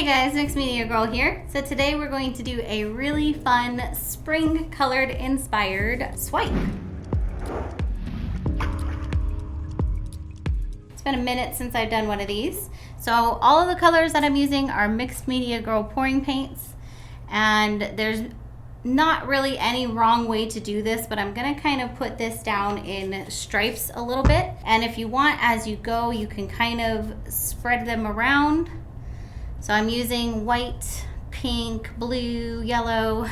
Hey guys, Mixed Media Girl here. So today we're going to do a really fun spring colored inspired swipe. It's been a minute since I've done one of these. So all of the colors that I'm using are Mixed Media Girl pouring paints, and there's not really any wrong way to do this, but I'm gonna kind of put this down in stripes a little bit. And if you want, as you go, you can kind of spread them around. So I'm using white, pink, blue, yellow,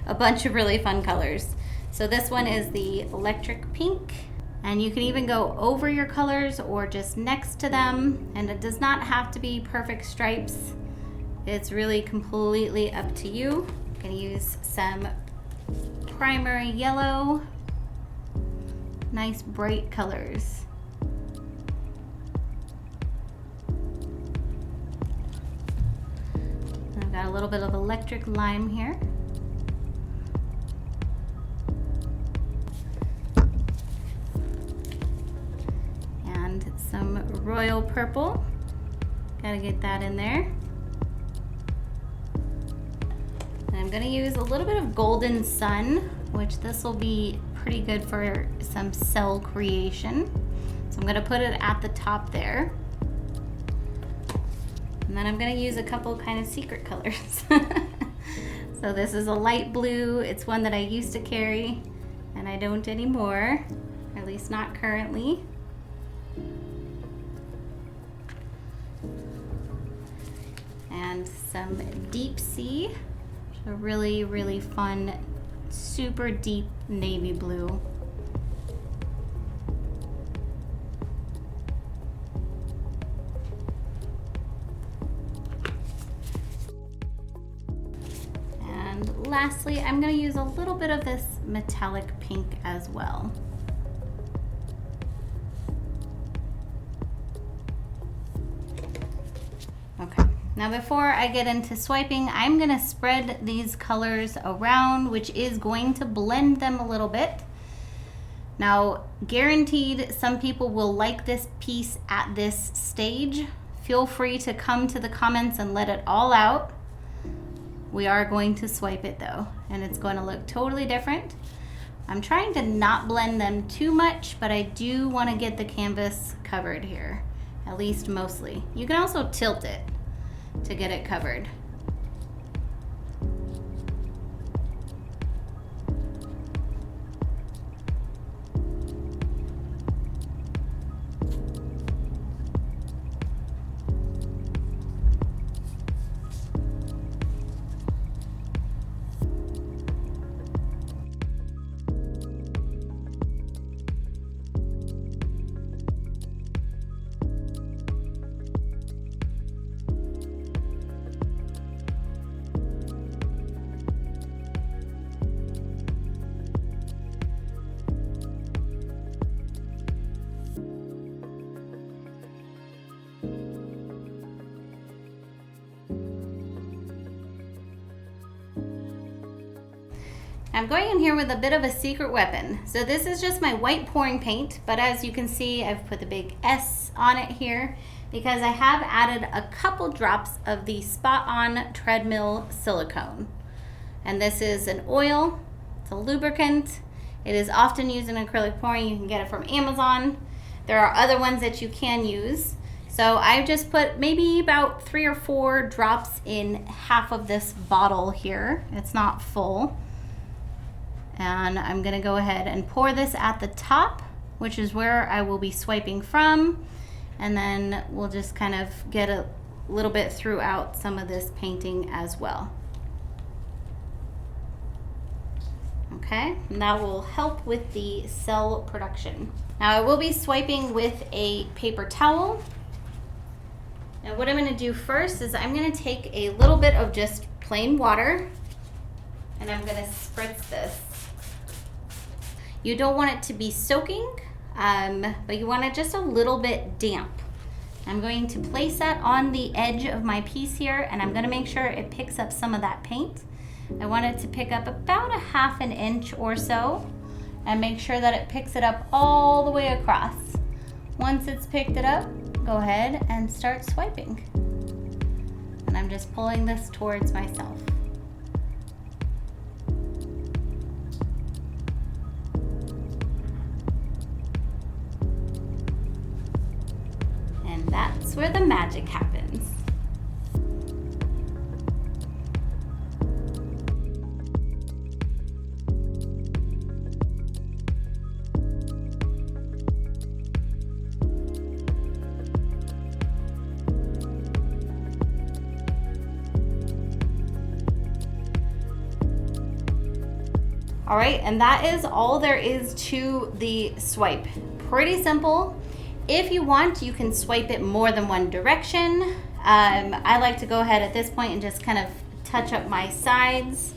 a bunch of really fun colors. So this one is the electric pink, and you can even go over your colors or just next to them, and it does not have to be perfect stripes. It's really completely up to you. I'm gonna use some primary yellow, nice bright colors. I've got a little bit of electric lime here. And some royal purple. Gotta get that in there. And I'm gonna use a little bit of golden sun, which this will be pretty good for some cell creation. So I'm gonna put it at the top there. And then I'm gonna use a couple kind of secret colors. So this is a light blue. It's one that I used to carry and I don't anymore, at least not currently. And some deep sea, a really, really fun, super deep navy blue. And lastly, I'm going to use a little bit of this metallic pink as well. Okay, now before I get into swiping, I'm going to spread these colors around, which is going to blend them a little bit. Now, guaranteed some people will like this piece at this stage. Feel free to come to the comments and let it all out. We are going to swipe it though, and it's going to look totally different. I'm trying to not blend them too much, but I do want to get the canvas covered here, at least mostly. You can also tilt it to get it covered. I'm going in here with a bit of a secret weapon. So this is just my white pouring paint, but as you can see, I've put the big S on it here because I have added a couple drops of the Spot On Treadmill silicone. And this is an oil, it's a lubricant. It is often used in acrylic pouring. You can get it from Amazon. There are other ones that you can use. So I've just put maybe about 3 or 4 drops in half of this bottle here. It's not full. And I'm gonna go ahead and pour this at the top, which is where I will be swiping from. And then we'll just kind of get a little bit throughout some of this painting as well. Okay, and that will help with the cell production. Now I will be swiping with a paper towel. Now what I'm gonna do first is I'm gonna take a little bit of just plain water and I'm gonna spritz this. You don't want it to be soaking, but you want it just a little bit damp. I'm going to place that on the edge of my piece here, and I'm gonna make sure it picks up some of that paint. I want it to pick up about a ½ an inch or so, and make sure that it picks it up all the way across. Once it's picked it up, go ahead and start swiping. and I'm just pulling this towards myself. And that's where the magic happens. All right, and that is all there is to the swipe. Pretty simple. If you want, you can swipe it more than one direction. I like to go ahead at this point and just kind of touch up my sides,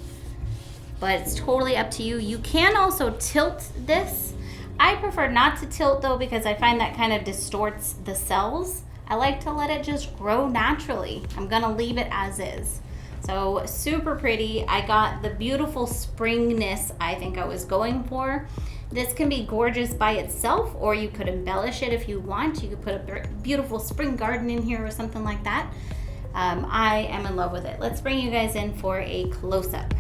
but it's totally up to you. You can also tilt this. I prefer not to tilt though, because I find that kind of distorts the cells. I like to let it just grow naturally. I'm gonna leave it as is. So super pretty. I got the beautiful springness I think I was going for. This can be gorgeous by itself, or you could embellish it if you want. You could put a beautiful spring garden in here or something like that. I am in love with it. Let's bring you guys in for a close-up.